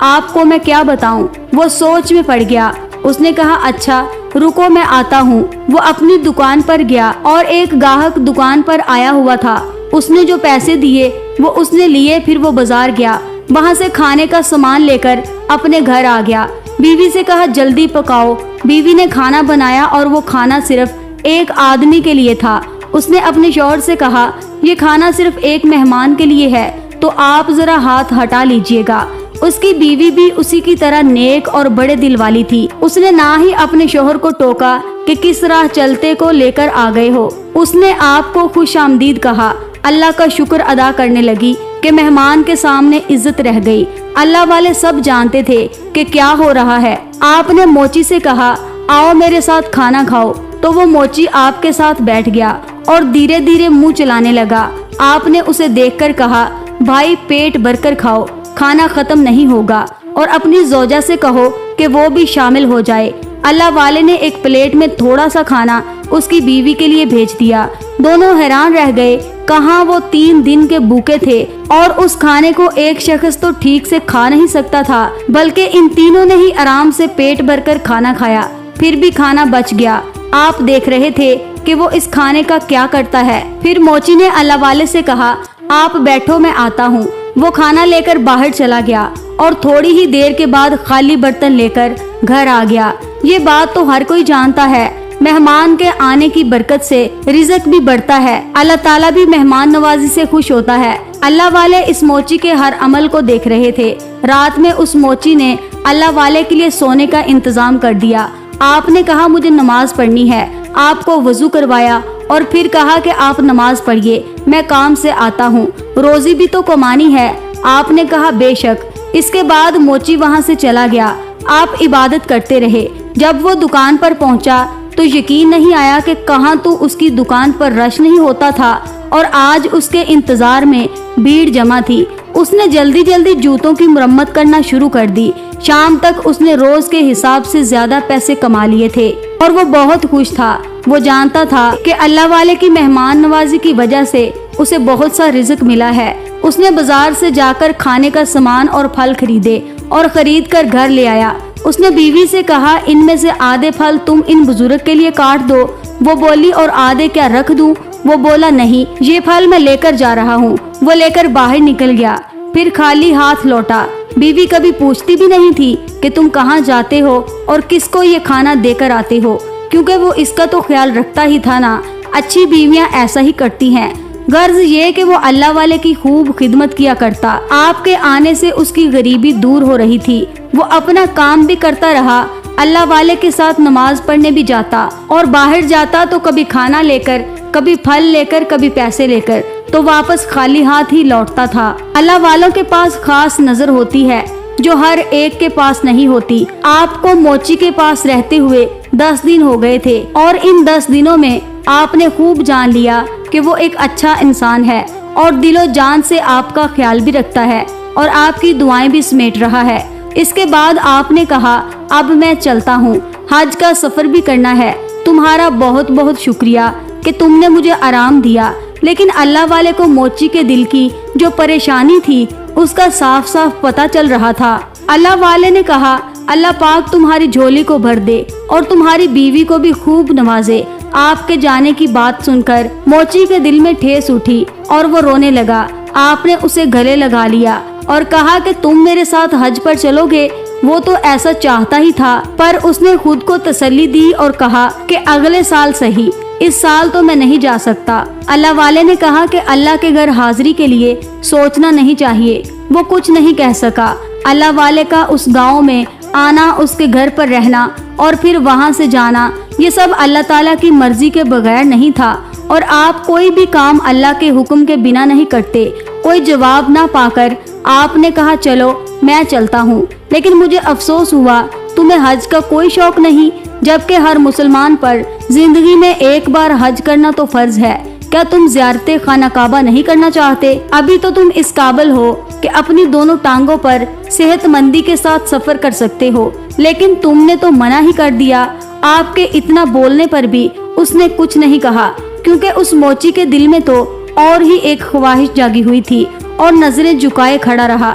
آپ کو میں کیا بتاؤں؟ وہ سوچ میں پڑ گیا۔ اس نے کہا اچھا رکو میں آتا ہوں۔ وہ اپنی دکان پر گیا اور ایک گاہک دکان پر آیا ہوا تھا۔ اس نے جو پیسے دیے وہ اس نے لیے، پھر وہ بازار گیا، وہاں سے کھانے کا سامان لے کر اپنے گھر آ گیا۔ بیوی سے کہا جلدی پکاؤ۔ بیوی نے کھانا بنایا اور وہ کھانا صرف ایک آدمی کے لیے تھا۔ اس نے اپنے شوہر سے کہا یہ کھانا صرف ایک مہمان کے لیے ہے تو آپ ذرا ہاتھ ہٹا لیجئے گا۔ اس کی بیوی بھی اسی کی طرح نیک اور بڑے دل والی تھی۔ اس نے نہ ہی اپنے شوہر کو ٹوکا کہ کس راہ چلتے کو لے کر آ گئے ہو۔ اس نے آپ کو خوش آمدید کہا، اللہ کا شکر ادا کرنے لگی کہ مہمان کے سامنے عزت رہ گئی۔ اللہ والے سب جانتے تھے کہ کیا ہو رہا ہے۔ آپ نے موچی سے کہا آؤ میرے ساتھ کھانا کھاؤ، تو وہ موچی آپ کے ساتھ بیٹھ گیا اور دھیرے دھیرے منہ چلانے لگا۔ آپ نے اسے دیکھ کر کہا بھائی پیٹ بھر کر کھاؤ، کھانا ختم نہیں ہوگا، اور اپنی زوجہ سے کہو کہ وہ بھی شامل ہو جائے۔ اللہ والے نے ایک پلیٹ میں تھوڑا سا کھانا اس کی بیوی کے لیے بھیج دیا۔ دونوں حیران رہ گئے، کہاں وہ 3 دن کے بھوکے تھے اور اس کھانے کو ایک شخص تو ٹھیک سے کھا نہیں سکتا تھا، بلکہ ان تینوں نے ہی آرام سے پیٹ بھر کر کھانا کھایا، پھر بھی کھانا بچ گیا۔ آپ دیکھ رہے تھے کہ وہ اس کھانے کا کیا کرتا ہے۔ پھر موچی نے اللہ والے سے کہا آپ بیٹھو میں آتا ہوں۔ وہ کھانا لے کر باہر چلا گیا اور تھوڑی ہی دیر کے بعد خالی برتن لے کر گھر آ گیا۔ یہ بات تو ہر کوئی جانتا ہے، مہمان کے آنے کی برکت سے رزق بھی بڑھتا ہے، اللہ تعالیٰ بھی مہمان نوازی سے خوش ہوتا ہے۔ اللہ والے اس موچی کے ہر عمل کو دیکھ رہے تھے۔ رات میں اس موچی نے اللہ والے کے لیے سونے کا انتظام کر دیا۔ آپ نے کہا مجھے نماز پڑھنی ہے، آپ کو وضو کروایا اور پھر کہا کہ آپ نماز پڑھیے، میں کام سے آتا ہوں، روزی بھی تو کمانی ہے۔ آپ نے کہا بے شک۔ اس کے بعد موچی وہاں سے چلا گیا۔ آپ عبادت کرتے رہے۔ جب وہ دکان پر پہنچا تو یقین نہیں آیا کہ کہاں تو اس کی دکان پر رش نہیں ہوتا تھا اور آج اس کے انتظار میں بھیڑ جمع تھی۔ اس نے جلدی جلدی جوتوں کی مرمت کرنا شروع کر دی۔ شام تک اس نے روز کے حساب سے زیادہ پیسے کما لیے تھے اور وہ بہت خوش تھا۔ وہ جانتا تھا کہ اللہ والے کی مہمان نوازی کی وجہ سے اسے بہت سا رزق ملا ہے۔ اس نے بازار سے جا کر کھانے کا سامان اور پھل خریدے اور خرید کر گھر لے آیا۔ اس نے بیوی سے کہا ان میں سے آدھے پھل تم ان بزرگ کے لیے کاٹ دو۔ وہ بولی اور آدھے کیا رکھ دوں؟ وہ بولا نہیں، یہ پھل میں لے کر جا رہا ہوں۔ وہ لے کر باہر نکل گیا، پھر خالی ہاتھ لوٹا۔ بیوی کبھی پوچھتی بھی نہیں تھی کہ تم کہاں جاتے ہو اور کس کو یہ کھانا دے کر آتے ہو، کیونکہ وہ اس کا تو خیال رکھتا ہی تھا نا۔ اچھی بیویاں ایسا ہی کرتی ہیں۔ غرض یہ کہ وہ اللہ والے کی خوب خدمت کیا کرتا۔ آپ کے آنے سے اس کی غریبی دور ہو رہی تھی۔ وہ اپنا کام بھی کرتا رہا، اللہ والے کے ساتھ نماز پڑھنے بھی جاتا اور باہر جاتا تو کبھی کھانا لے کر، کبھی پھل لے کر، کبھی پیسے لے کر، تو واپس خالی ہاتھ ہی لوٹتا تھا۔ اللہ والوں کے پاس خاص نظر ہوتی ہے جو ہر ایک کے پاس نہیں ہوتی۔ آپ کو موچی کے پاس رہتے ہوئے 10 دن ہو گئے تھے اور ان 10 دنوں میں آپ نے خوب جان لیا کہ وہ ایک اچھا انسان ہے اور دل و جان سے آپ کا خیال بھی رکھتا ہے اور آپ کی دعائیں بھی سمیٹ رہا ہے۔ اس کے بعد آپ نے کہا اب میں چلتا ہوں، حج کا سفر بھی کرنا ہے۔ تمہارا بہت بہت شکریہ کہ تم نے مجھے آرام دیا۔ لیکن اللہ والے کو موچی کے دل کی جو پریشانی تھی اس کا صاف صاف پتہ چل رہا تھا۔ اللہ والے نے کہا اللہ پاک تمہاری جھولی کو بھر دے اور تمہاری بیوی کو بھی خوب نوازے۔ آپ کے جانے کی بات سن کر موچی کے دل میں ٹھیس اٹھی اور وہ رونے لگا۔ آپ نے اسے گلے لگا لیا اور کہا کہ تم میرے ساتھ حج پر چلو گے؟ وہ تو ایسا چاہتا ہی تھا، پر اس نے خود کو تسلی دی اور کہا کہ اگلے سال صحیح، اس سال تو میں نہیں جا سکتا۔ اللہ والے نے کہا کہ اللہ کے گھر حاضری کے لیے سوچنا نہیں چاہیے۔ وہ کچھ نہیں کہہ سکا۔ اللہ والے کا اس گاؤں میں آنا، اس کے گھر پر رہنا اور پھر وہاں سے جانا، یہ سب اللہ تعالیٰ کی مرضی کے بغیر نہیں تھا، اور آپ کوئی بھی کام اللہ کے حکم کے بنا نہیں کرتے۔ کوئی جواب نہ پا کر آپ نے کہا چلو میں چلتا ہوں، لیکن مجھے افسوس ہوا تمہیں حج کا کوئی شوق نہیں، جبکہ ہر مسلمان پر زندگی میں ایک بار حج کرنا تو فرض ہے۔ کیا تم زیارت خانہ کعبہ نہیں کرنا چاہتے؟ ابھی تو تم اس قابل ہو کہ اپنی دونوں ٹانگوں پر صحت مندی کے ساتھ سفر کر سکتے ہو، لیکن تم نے تو منع ہی کر دیا۔ آپ کے اتنا بولنے پر بھی اس نے کچھ نہیں کہا، کیونکہ اس موچی کے دل میں تو اور ہی ایک خواہش جاگی ہوئی تھی اور نظریں جھکائے کھڑا رہا۔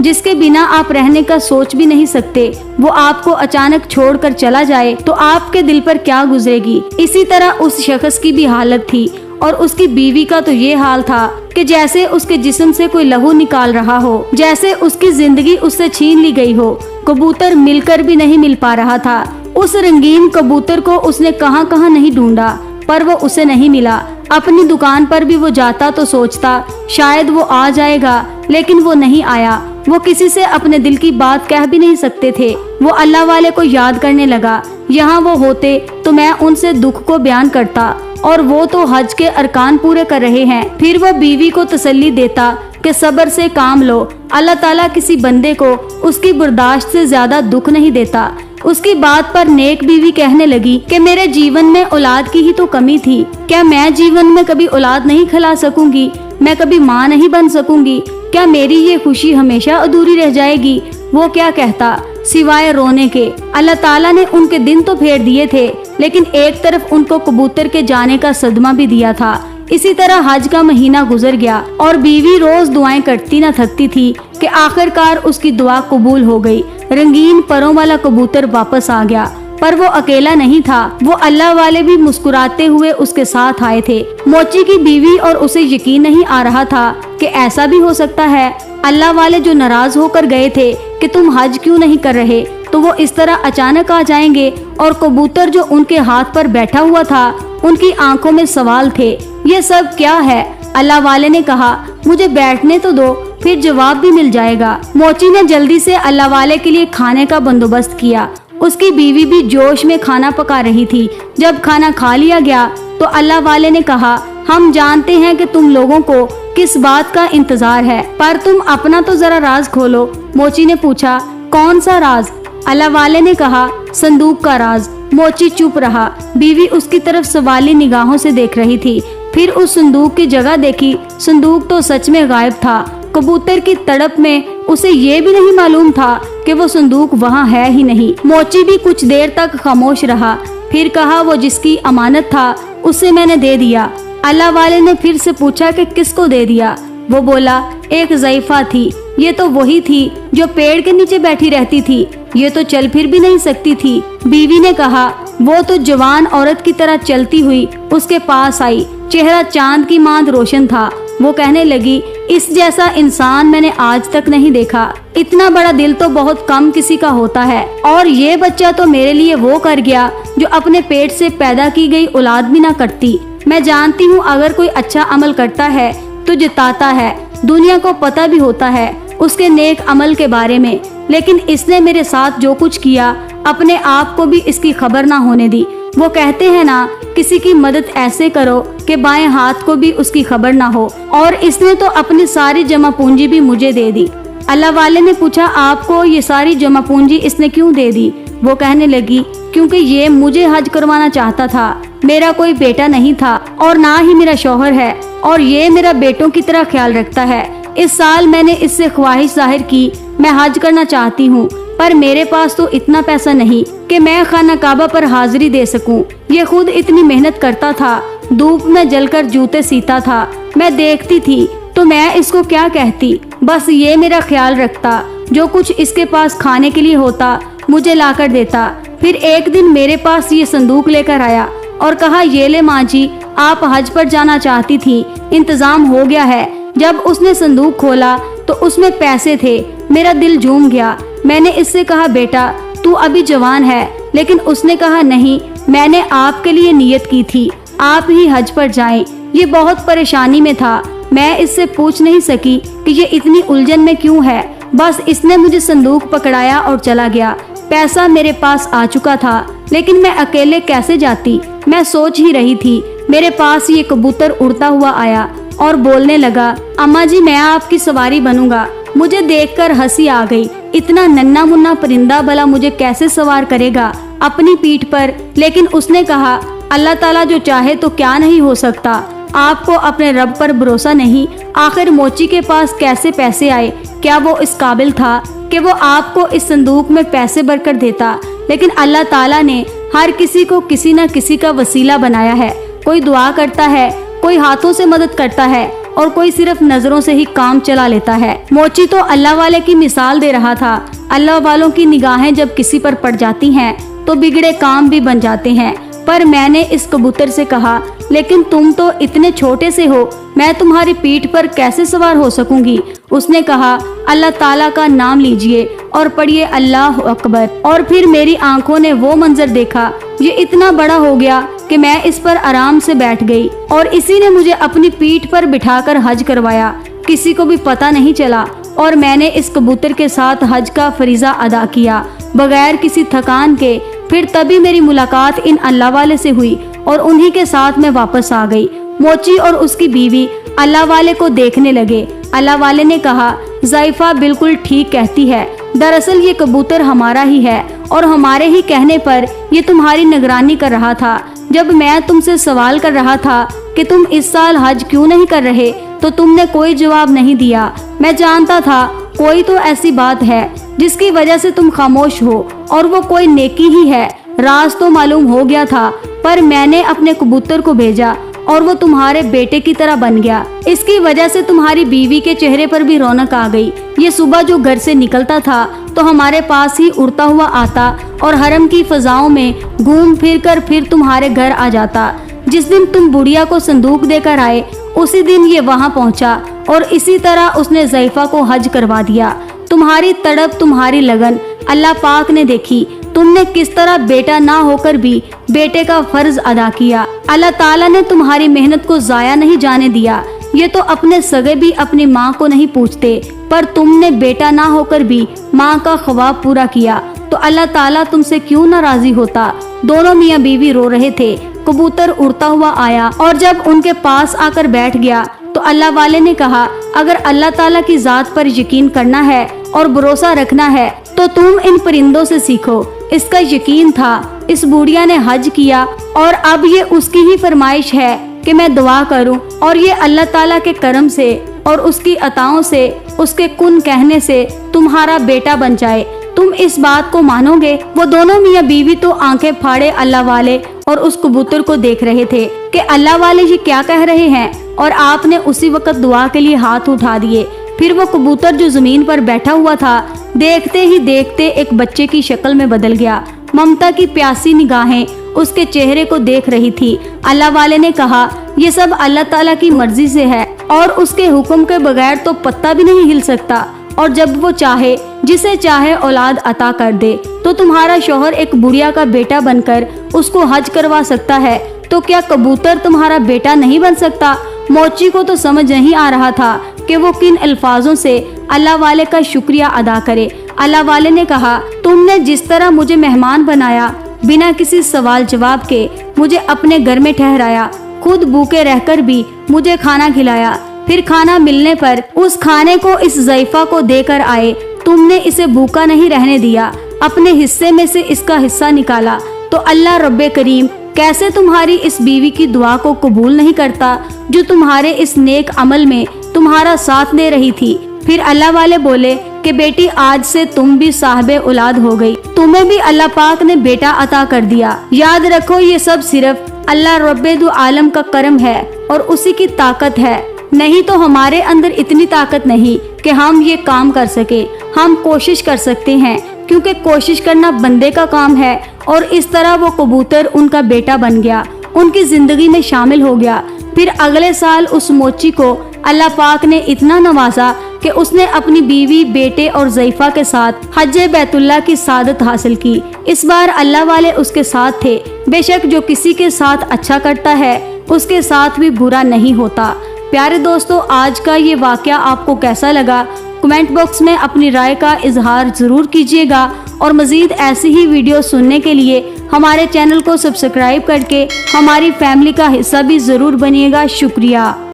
جس کے بنا آپ رہنے کا سوچ بھی نہیں سکتے، وہ آپ کو اچانک چھوڑ کر چلا جائے تو آپ کے دل پر کیا گزرے گی۔ اسی طرح اس شخص کی بھی حالت تھی، اور اس کی بیوی کا تو یہ حال تھا کہ جیسے اس کے جسم سے کوئی لہو نکال رہا ہو، جیسے اس کی زندگی اس سے چھین لی گئی ہو۔ کبوتر مل کر بھی نہیں مل پا رہا تھا۔ اس رنگین کبوتر کو اس نے کہاں کہاں نہیں ڈھونڈا، پر وہ اسے نہیں ملا۔ اپنی دکان پر بھی وہ جاتا تو سوچتا شاید وہ آ جائے گا، لیکن وہ نہیں آیا۔ وہ کسی سے اپنے دل کی بات کہہ بھی نہیں سکتے تھے۔ وہ اللہ والے کو یاد کرنے لگا، یہاں وہ ہوتے تو میں ان سے دکھ کو بیان کرتا، اور وہ تو حج کے ارکان پورے کر رہے ہیں۔ پھر وہ بیوی کو تسلی دیتا کہ صبر سے کام لو، اللہ تعالیٰ کسی بندے کو اس کی برداشت سے زیادہ دکھ نہیں دیتا۔ اس کی بات پر نیک بیوی کہنے لگی کہ میرے جیون میں اولاد کی ہی تو کمی تھی، کیا میں جیون میں کبھی اولاد نہیں کھلا سکوں گی؟ میں کبھی ماں نہیں بن سکوں گی؟ کیا میری یہ خوشی ہمیشہ ادھوری رہ جائے گی؟ وہ کیا کہتا سوائے رونے کے۔ اللہ تعالیٰ نے ان کے دن تو پھیر دیے تھے، لیکن ایک طرف ان کو کبوتر کے جانے کا صدمہ بھی دیا تھا۔ اسی طرح حج کا مہینہ گزر گیا، اور بیوی روز دعائیں کرتی نہ تھکتی تھی کہ آخر کار اس کی دعا قبول ہو گئی۔ رنگین پروں والا کبوتر واپس آ گیا، پر وہ اکیلا نہیں تھا، وہ اللہ والے بھی مسکراتے ہوئے اس کے ساتھ آئے تھے۔ موچی کی بیوی اور اسے یقین نہیں آ رہا تھا کہ ایسا بھی ہو سکتا ہے۔ اللہ والے جو ناراض ہو کر گئے تھے کہ تم حج کیوں نہیں کر رہے، تو وہ اس طرح اچانک آ جائیں گے؟ اور کبوتر جو ان کے ہاتھ پر بیٹھا ہوا تھا، ان کی آنکھوں میں سوال تھے، یہ سب کیا ہے؟ اللہ والے نے کہا مجھے بیٹھنے تو دو، پھر جواب بھی مل جائے گا۔ موچی نے جلدی سے اللہ والے کے لیے کھانے کا بندوبست کیا۔ اس کی بیوی بھی جوش میں کھانا پکا رہی تھی۔ جب کھانا کھا لیا گیا تو اللہ والے نے کہا ہم جانتے ہیں کہ تم لوگوں کو کس بات کا انتظار ہے، پر تم اپنا تو ذرا راز کھولو۔ موچی نے پوچھا کون سا راز؟ اللہ والے نے کہا صندوق کا راز۔ موچی چپ رہا، بیوی اس کی طرف سوالی نگاہوں سے دیکھ رہی تھی۔ پھر اس صندوق کی جگہ دیکھی، صندوق تو سچ میں غائب تھا۔ کبوتر کی تڑپ میں اسے یہ بھی نہیں معلوم تھا کہ وہ صندوق وہاں ہے ہی نہیں۔ موچی بھی کچھ دیر تک خاموش رہا، پھر کہا وہ جس کی امانت تھا اسے میں نے دے دیا۔ اللہ والے نے پھر سے پوچھا کہ کس کو دے دیا؟ وہ بولا ایک ضعیفہ تھی، یہ تو وہی تھی جو پیڑ کے نیچے بیٹھی رہتی تھی، یہ تو چل پھر بھی نہیں سکتی تھی۔ بیوی نے کہا وہ تو جوان عورت کی طرح چلتی ہوئی اس کے پاس آئی، چہرہ چاند کی ماند روشن تھا۔ وہ کہنے لگی اس جیسا انسان میں نے آج تک نہیں دیکھا، اتنا بڑا دل تو بہت کم کسی کا ہوتا ہے، اور یہ بچہ تو میرے لیے وہ کر گیا جو اپنے پیٹ سے پیدا کی گئی اولاد بھی نہ کرتی۔ میں جانتی ہوں اگر کوئی اچھا عمل کرتا ہے تو جتاتا ہے، دنیا کو پتہ بھی ہوتا ہے اس کے نیک عمل کے بارے میں، لیکن اس نے میرے ساتھ جو کچھ کیا اپنے آپ کو بھی اس کی خبر نہ ہونے دی۔ وہ کہتے ہیں نا کسی کی مدد ایسے کرو کہ بائیں ہاتھ کو بھی اس کی خبر نہ ہو، اور اس نے تو اپنی ساری جمع پونجی بھی مجھے دے دی۔ اللہ والے نے پوچھا آپ کو یہ ساری جمع پونجی اس نے کیوں دے دی؟ وہ کہنے لگی کیونکہ یہ مجھے حج کروانا چاہتا تھا، میرا کوئی بیٹا نہیں تھا اور نہ ہی میرا شوہر ہے، اور یہ میرا بیٹوں کی طرح خیال رکھتا ہے۔ اس سال میں نے اس سے خواہش ظاہر کی میں حج کرنا چاہتی ہوں، پر میرے پاس تو اتنا پیسہ نہیں کہ میں خانہ کعبہ پر حاضری دے سکوں۔ یہ خود اتنی محنت کرتا تھا، دھوپ میں جل کر جوتے سیتا تھا، میں دیکھتی تھی تو میں اس کو کیا کہتی، بس یہ میرا خیال رکھتا، جو کچھ اس کے پاس کھانے کے لیے ہوتا مجھے لا کر دیتا۔ پھر ایک دن میرے پاس یہ صندوق لے کر آیا اور کہا یہ لے ماں جی، آپ حج پر جانا چاہتی تھی، انتظام ہو گیا ہے۔ جب اس نے صندوق کھولا تو اس میں پیسے تھے، میرا دل جھوم گیا۔ میں نے اس سے کہا بیٹا تو ابھی جوان ہے، لیکن اس نے کہا نہیں، میں نے آپ کے لیے نیت کی تھی آپ ہی حج پر جائیں۔ یہ بہت پریشانی میں تھا، میں اس سے پوچھ نہیں سکی کہ یہ اتنی الجھن میں کیوں ہے، بس اس نے مجھے صندوق پکڑایا اور چلا گیا۔ پیسہ میرے پاس آ چکا تھا، لیکن میں اکیلے کیسے جاتی؟ میں سوچ ہی رہی تھی، میرے پاس یہ کبوتر اڑتا ہوا آیا اور بولنے لگا اماں جی میں آپ کی سواری بنوں گا۔ مجھے دیکھ کر ہنسی آ گئی، اتنا ننھا منا پرندہ بھلا مجھے کیسے سوار کرے گا اپنی پیٹھ پر؟ لیکن اس نے کہا اللہ تعالیٰ جو چاہے تو کیا نہیں ہو سکتا، آپ کو اپنے رب پر بھروسہ نہیں؟ آخر موچی کے پاس کیسے پیسے آئے؟ کیا وہ اس قابل تھا کہ وہ آپ کو اس صندوق میں پیسے بھر کر دیتا؟ لیکن اللہ تعالیٰ نے ہر کسی کو کسی نہ کسی کا وسیلہ بنایا ہے، کوئی دعا کرتا ہے، کوئی ہاتھوں سے مدد کرتا ہے اور کوئی صرف نظروں سے ہی کام چلا لیتا ہے۔ موچی تو اللہ والے کی مثال دے رہا تھا۔ اللہ والوں کی نگاہیں جب کسی پر پڑ جاتی ہیں تو بگڑے کام بھی بن جاتے ہیں۔ پر میں نے اس کبوتر سے کہا، لیکن تم تو اتنے چھوٹے سے ہو، میں تمہاری پیٹھ پر کیسے سوار ہو سکوں گی؟ اس نے کہا، اللہ تعالیٰ کا نام لیجئے اور پڑھیے اللہ اکبر۔ اور پھر میری آنکھوں نے وہ منظر دیکھا، یہ اتنا بڑا ہو گیا کہ میں اس پر آرام سے بیٹھ گئی اور اسی نے مجھے اپنی پیٹھ پر بٹھا کر حج کروایا۔ کسی کو بھی پتہ نہیں چلا اور میں نے اس کبوتر کے ساتھ حج کا فریضہ ادا کیا بغیر کسی تھکان کے۔ پھر تبھی میری ملاقات ان اللہ والے سے ہوئی اور انہی کے ساتھ میں واپس آ گئی۔ موچی اور اس کی بیوی اللہ والے کو دیکھنے لگے۔ اللہ والے نے کہا، ضعیفہ بالکل ٹھیک کہتی ہے، دراصل یہ کبوتر ہمارا ہی ہے اور ہمارے ہی کہنے پر یہ تمہاری نگرانی کر رہا تھا۔ جب میں تم سے سوال کر رہا تھا کہ تم اس سال حج کیوں نہیں کر رہے تو تم نے کوئی جواب نہیں دیا۔ میں جانتا تھا کوئی تو ایسی بات ہے جس کی وجہ سے تم خاموش ہو اور وہ کوئی نیکی ہی ہے۔ راز تو معلوم ہو گیا تھا، پر میں نے اپنے کبوتر کو بھیجا اور وہ تمہارے بیٹے کی طرح بن گیا۔ اس کی وجہ سے تمہاری بیوی کے چہرے پر بھی رونق آ گئی۔ یہ صبح جو گھر سے نکلتا تھا تو ہمارے پاس ہی اڑتا ہوا آتا اور حرم کی فضاؤں میں گھوم پھر کر پھر تمہارے گھر آ جاتا۔ جس دن تم بڑھیا کو صندوق دے کر آئے اسی دن یہ وہاں پہنچا اور اسی طرح اس نے ضعیفہ کو حج کروا دیا۔ تمہاری تڑپ، تمہاری لگن اللہ پاک نے دیکھی۔ تم نے کس طرح بیٹا نہ ہو کر بھی بیٹے کا فرض ادا کیا۔ اللہ تعالیٰ نے تمہاری محنت کو ضائع نہیں جانے دیا۔ یہ تو اپنے سگے بھی اپنی ماں کو نہیں پوچھتے، پر تم نے بیٹا نہ ہو کر بھی ماں کا خواب پورا کیا، تو اللہ تعالیٰ تم سے کیوں نہ راضی ہوتا؟ دونوں میاں بیوی رو رہے تھے۔ کبوتر اڑتا ہوا آیا اور جب ان کے پاس آ کر بیٹھ گیا تو اللہ والے نے کہا، اگر اللہ تعالیٰ کی ذات پر یقین کرنا ہے اور بھروسہ رکھنا ہے تو تم ان پرندوں سے سیکھو۔ اس کا یقین تھا۔ اس بوڑھیا نے حج کیا اور اب یہ اس کی ہی فرمائش ہے کہ میں دعا کروں اور یہ اللہ تعالیٰ کے کرم سے اور اس کی عطاؤں سے، اس کے کن کہنے سے تمہارا بیٹا بن جائے۔ تم اس بات کو مانو گے؟ وہ دونوں میاں بیوی تو آنکھیں پھاڑے اللہ والے اور اس کبوتر کو دیکھ رہے تھے کہ اللہ والے یہ کیا کہہ رہے ہیں، اور آپ نے اسی وقت دعا کے لیے ہاتھ اٹھا دیے۔ پھر وہ کبوتر جو زمین پر بیٹھا ہوا تھا دیکھتے ہی دیکھتے ایک بچے کی شکل میں بدل گیا۔ ممتا کی پیاسی نگاہیں اس کے چہرے کو دیکھ رہی تھی۔ اللہ والے نے کہا، یہ سب اللہ تعالیٰ کی مرضی سے ہے اور اس کے حکم کے بغیر تو پتا بھی نہیں ہل سکتا، اور جب وہ چاہے جسے چاہے اولاد عطا کر دے تو تمہارا شوہر ایک بڑھیا کا بیٹا بن کر اس کو حج کروا سکتا ہے، تو کیا کبوتر تمہارا بیٹا نہیں بن سکتا؟ موچی کو تو سمجھ نہیں آ رہا تھا کہ وہ کن الفاظوں سے اللہ والے کا شکریہ ادا کرے۔ اللہ والے نے کہا، تم نے جس طرح مجھے مہمان بنایا، بنا کسی سوال جواب کے مجھے اپنے گھر میں ٹھہرایا، خود بھوکے رہ کر بھی مجھے کھانا کھلایا، پھر کھانا ملنے پر اس کھانے کو اس ضعیفہ کو دے کر آئے، تم نے اسے بھوکا نہیں رہنے دیا، اپنے حصے میں سے اس کا حصہ نکالا، تو اللہ رب کریم کیسے تمہاری اس بیوی کی دعا کو قبول نہیں کرتا جو تمہارے اس نیک عمل میں تمہارا ساتھ دے رہی تھی۔ پھر اللہ والے بولے کہ بیٹی، آج سے تم بھی صاحب اولاد ہو گئی، تمہیں بھی اللہ پاک نے بیٹا عطا کر دیا۔ یاد رکھو، یہ سب صرف اللہ رب عالم کا کرم ہے اور اسی کی طاقت ہے، نہیں تو ہمارے اندر اتنی طاقت نہیں کہ ہم یہ کام کر سکے۔ ہم کوشش کر سکتے ہیں کیونکہ کوشش کرنا بندے کا کام ہے، اور اس طرح وہ کبوتر ان کا بیٹا بن گیا، ان کی زندگی میں شامل ہو گیا۔ پھر اگلے سال اس موچی کو اللہ پاک نے اتنا نوازا کہ اس نے اپنی بیوی، بیٹے اور ضعیفہ کے ساتھ حج بیت اللہ کی سعادت حاصل کی۔ اس بار اللہ والے اس کے ساتھ تھے۔ بے شک جو کسی کے ساتھ اچھا کرتا ہے اس کے ساتھ بھی برا نہیں ہوتا۔ پیارے دوستو، آج کا یہ واقعہ آپ کو کیسا لگا؟ کمنٹ باکس میں اپنی رائے کا اظہار ضرور کیجیے گا، اور مزید ایسی ہی ویڈیو سننے کے لیے ہمارے چینل کو سبسکرائب کر کے ہماری فیملی کا حصہ بھی ضرور بنیے گا۔ شکریہ۔